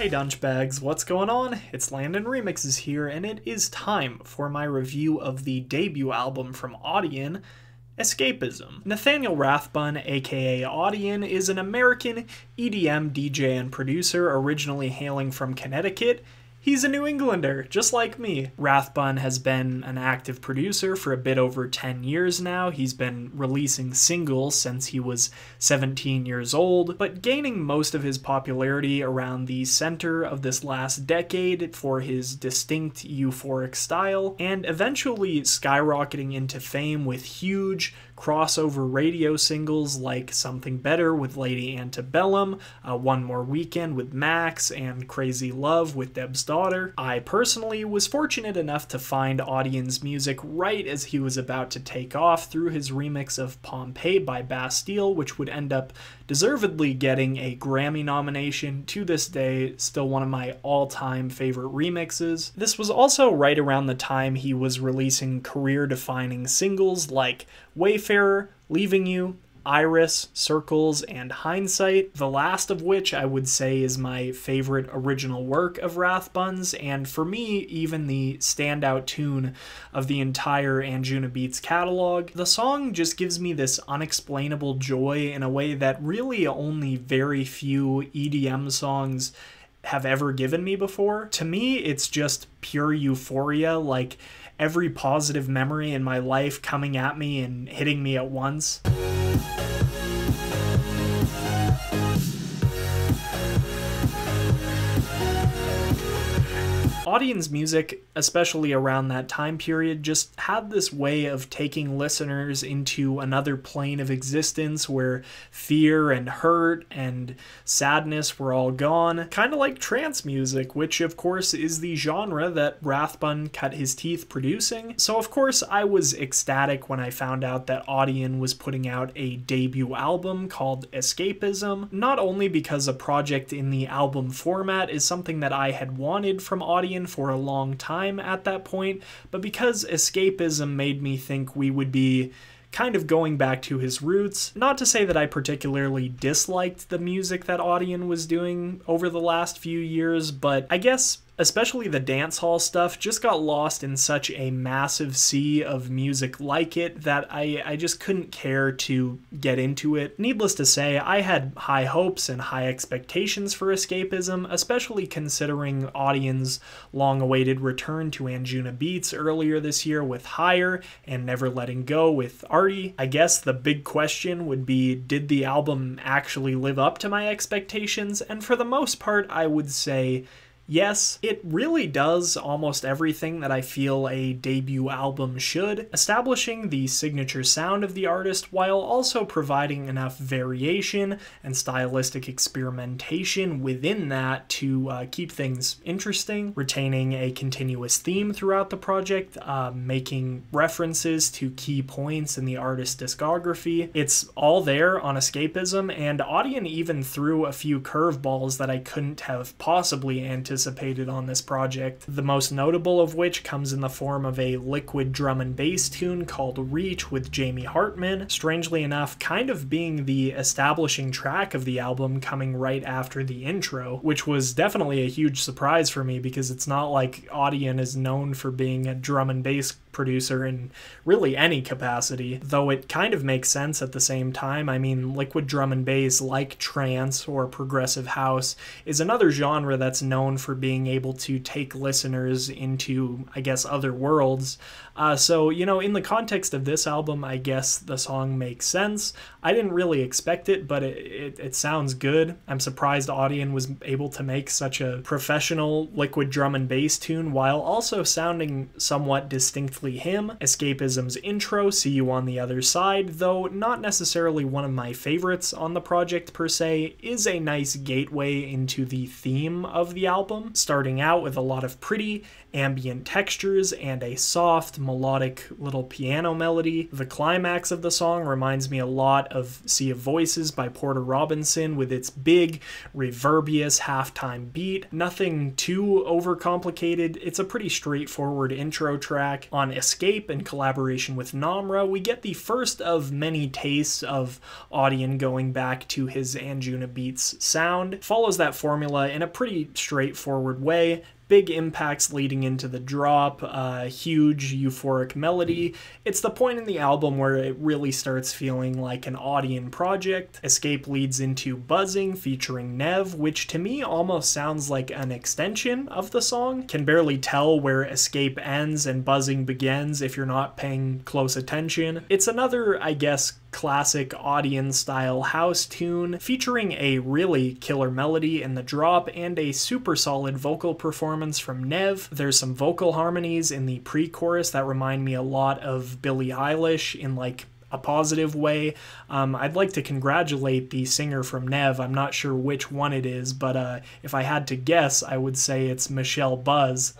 Hey Dunchbags, what's going on? It's Landon Remixes here, and it is time for my review of the debut album from Audien, Escapism. Nathaniel Rathbun, aka Audien, is an American EDM DJ and producer originally hailing from Connecticut. He's a New Englander, just like me. Rathbun has been an active producer for a bit over 10 years now. He's been releasing singles since he was 17 years old, but gaining most of his popularity around the center of this last decade for his distinct euphoric style, and eventually skyrocketing into fame with huge crossover radio singles like Something Better with Lady Antebellum, One More Weekend with Max, and Crazy Love with Deb's Daughter. I personally was fortunate enough to find Audien's music right as he was about to take off through his remix of Pompeii by Bastille, which would end up deservedly getting a Grammy nomination. To this day, still one of my all-time favorite remixes. This was also right around the time he was releasing career-defining singles like Wayfarer, Leaving You, Iris, Circles, and Hindsight, the last of which I would say is my favorite original work of Rathbun's, and for me, even the standout tune of the entire Anjunabeats catalog. The song just gives me this unexplainable joy in a way that really only very few EDM songs have ever given me before. To me, it's just pure euphoria, like every positive memory in my life coming at me and hitting me at once. Audien's music, especially around that time period, just had this way of taking listeners into another plane of existence where fear and hurt and sadness were all gone. Kind of like trance music, which of course is the genre that Rathbun cut his teeth producing. So of course I was ecstatic when I found out that Audien was putting out a debut album called Escapism, not only because a project in the album format is something that I had wanted from Audien for a long time at that point, but because Escapism made me think we would be kind of going back to his roots. Not to say that I particularly disliked the music that Audien was doing over the last few years, but I guess especially the dancehall stuff just got lost in such a massive sea of music like it that I just couldn't care to get into it. Needless to say, I had high hopes and high expectations for Escapism, especially considering Audien's long-awaited return to Anjunabeats earlier this year with Higher and Never Letting Go with Artie. I guess the big question would be, did the album actually live up to my expectations? And for the most part, I would say yes, it really does almost everything that I feel a debut album should, establishing the signature sound of the artist while also providing enough variation and stylistic experimentation within that to keep things interesting, retaining a continuous theme throughout the project, making references to key points in the artist's discography. It's all there on Escapism, and Audien even threw a few curveballs that I couldn't have possibly anticipated on this project, the most notable of which comes in the form of a liquid drum and bass tune called Reach with Jamie Hartman, strangely enough kind of being the establishing track of the album, coming right after the intro, which was definitely a huge surprise for me because it's not like Audien is known for being a drum and bass producer in really any capacity, though it kind of makes sense at the same time. I mean, liquid drum and bass, like trance or progressive house, is another genre that's known for being able to take listeners into, I guess, other worlds. So, you know, in the context of this album, I guess the song makes sense. I didn't really expect it, but it sounds good. I'm surprised Audien was able to make such a professional liquid drum and bass tune while also sounding somewhat distinctly him. Escapism's intro, See You on the Other Side, though not necessarily one of my favorites on the project per se, is a nice gateway into the theme of the album, starting out with a lot of pretty ambient textures and a soft, melodic little piano melody. The climax of the song reminds me a lot of Sea of Voices by Porter Robinson with its big, reverbious halftime beat. Nothing too overcomplicated. It's a pretty straightforward intro track. On on Escape in collaboration with Namra, we get the first of many tastes of Audien going back to his Anjunabeats sound. Follows that formula in a pretty straightforward way. Big impacts leading into the drop, huge euphoric melody. It's the point in the album where it really starts feeling like an Audien project. Escape leads into Buzzing featuring Nev, which to me almost sounds like an extension of the song. Can barely tell where Escape ends and Buzzing begins if you're not paying close attention. It's another, I guess, classic Audien style house tune featuring a really killer melody in the drop and a super solid vocal performance from Nev. There's some vocal harmonies in the pre-chorus that remind me a lot of Billie Eilish in like a positive way. I'd like to congratulate the singer from Nev. I'm not sure which one it is, but if I had to guess, I would say it's Michelle Buzz.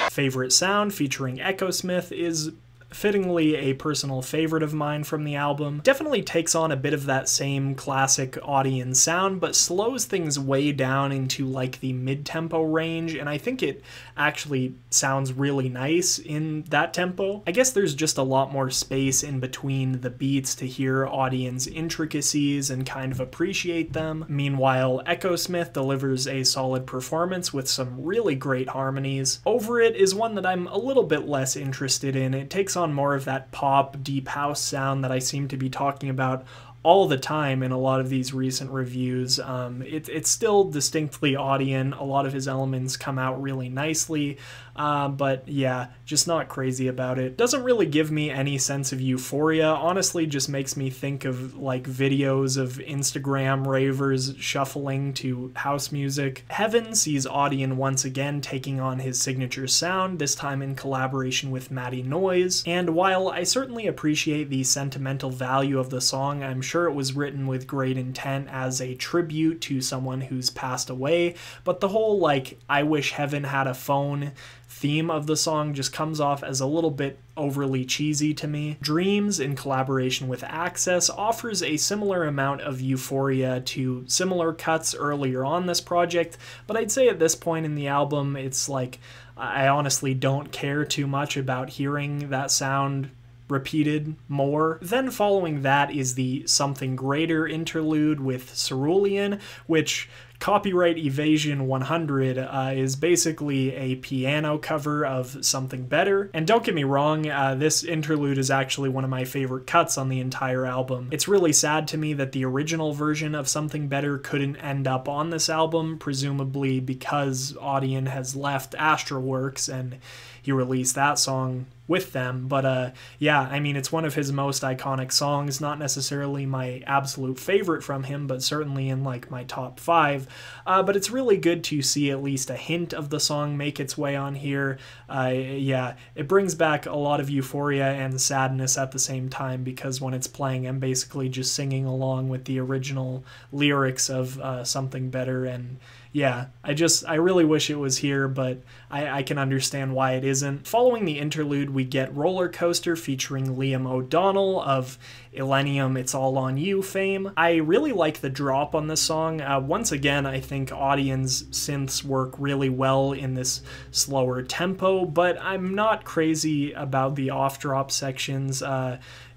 Favorite sound featuring Echosmith is fittingly a personal favorite of mine from the album. Definitely takes on a bit of that same classic Audien sound, but slows things way down into like the mid-tempo range, and I think it actually sounds really nice in that tempo. I guess there's just a lot more space in between the beats to hear Audien's intricacies and kind of appreciate them. Meanwhile, Echosmith delivers a solid performance with some really great harmonies. Over It is one that I'm a little bit less interested in. It takes on more of that pop, deep house sound that I seem to be talking about all the time in a lot of these recent reviews. It's still distinctly Audien. A lot of his elements come out really nicely, but yeah, just not crazy about it. Doesn't really give me any sense of euphoria. Honestly, just makes me think of like videos of Instagram ravers shuffling to house music. Heaven sees Audien once again taking on his signature sound, this time in collaboration with Matty Noise, and while I certainly appreciate the sentimental value of the song, I'm sure it was written with great intent as a tribute to someone who's passed away, but the whole like I wish heaven had a phone theme of the song just comes off as a little bit overly cheesy to me. Dreams in collaboration with Access offers a similar amount of euphoria to similar cuts earlier on this project, but I'd say at this point in the album it's like I honestly don't care too much about hearing that sound repeated more. Then following that is the Something Greater interlude with Cerulean, which Copyright Evasion 100 is basically a piano cover of Something Better. And don't get me wrong, this interlude is actually one of my favorite cuts on the entire album. It's really sad to me that the original version of Something Better couldn't end up on this album, presumably because Audien has left Astralwerks and he released that song with them. But yeah, I mean, it's one of his most iconic songs, not necessarily my absolute favorite from him, but certainly in like my top 5. But it's really good to see at least a hint of the song make its way on here. Yeah, it brings back a lot of euphoria and sadness at the same time, because when it's playing, I'm basically just singing along with the original lyrics of Something Better, and yeah, I really wish it was here, but I can understand why it isn't. Following the interlude, we get Roller Coaster featuring Liam O'Donnell of Illenium It's All On You fame. I really like the drop on this song. Once again, I think Audien's synths work really well in this slower tempo, but I'm not crazy about the off-drop sections.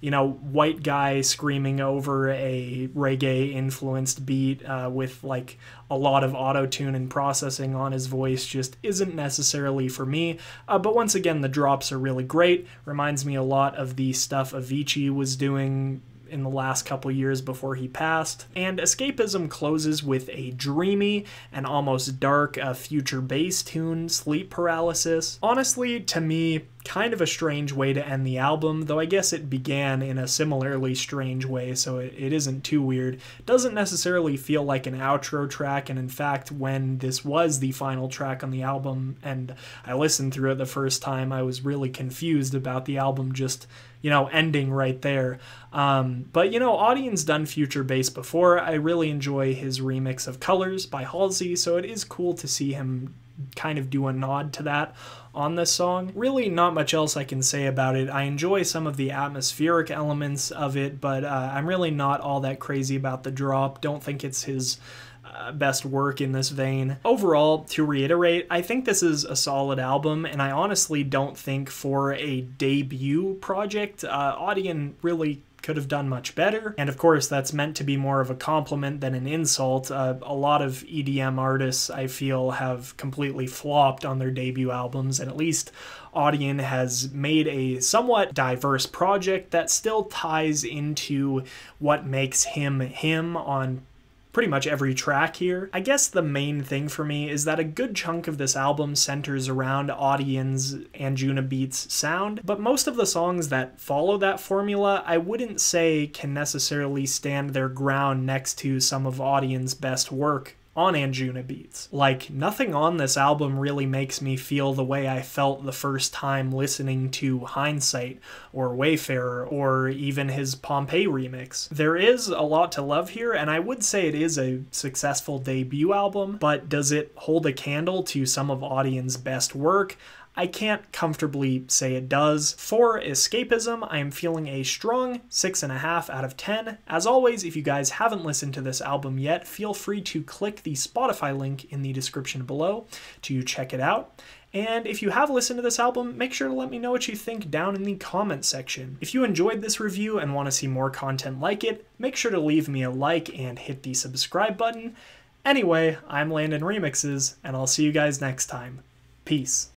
You know, white guy screaming over a reggae-influenced beat with like a lot of auto-tune and processing on his voice just isn't necessarily for me. But once again, the drops are really great. Reminds me a lot of the stuff Avicii was doing in the last couple years before he passed. And Escapism closes with a dreamy and almost dark future bass tune, Sleep Paralysis. Honestly, to me, kind of a strange way to end the album, though I guess it began in a similarly strange way, so it isn't too weird. It doesn't necessarily feel like an outro track, and in fact, when this was the final track on the album and I listened through it the first time, I was really confused about the album just, you know, ending right there. But, you know, Audien's done future bass before. I really enjoy his remix of Colors by Halsey, so it is cool to see him kind of do a nod to that on this song. Really not much else I can say about it. I enjoy some of the atmospheric elements of it, but I'm really not all that crazy about the drop. Don't think it's his best work in this vein. Overall, to reiterate, I think this is a solid album, and I honestly don't think for a debut project, Audien really could have done much better. And of course, that's meant to be more of a compliment than an insult. A lot of EDM artists, I feel, have completely flopped on their debut albums, and at least Audien has made a somewhat diverse project that still ties into what makes him him on pretty much every track here. I guess the main thing for me is that a good chunk of this album centers around Audien's Anjunabeats sound, but most of the songs that follow that formula I wouldn't say can necessarily stand their ground next to some of Audien's best work on Anjunabeats. Like, nothing on this album really makes me feel the way I felt the first time listening to Hindsight or Wayfarer or even his Pompeii remix. There is a lot to love here, and I would say it is a successful debut album, but does it hold a candle to some of Audien's best work? I can't comfortably say it does. For Escapism, I am feeling a strong 6.5 out of 10. As always, if you guys haven't listened to this album yet, feel free to click the Spotify link in the description below to check it out. And if you have listened to this album, make sure to let me know what you think down in the comment section. If you enjoyed this review and want to see more content like it, make sure to leave me a like and hit the subscribe button. Anyway, I'm Landon Remixes, and I'll see you guys next time. Peace.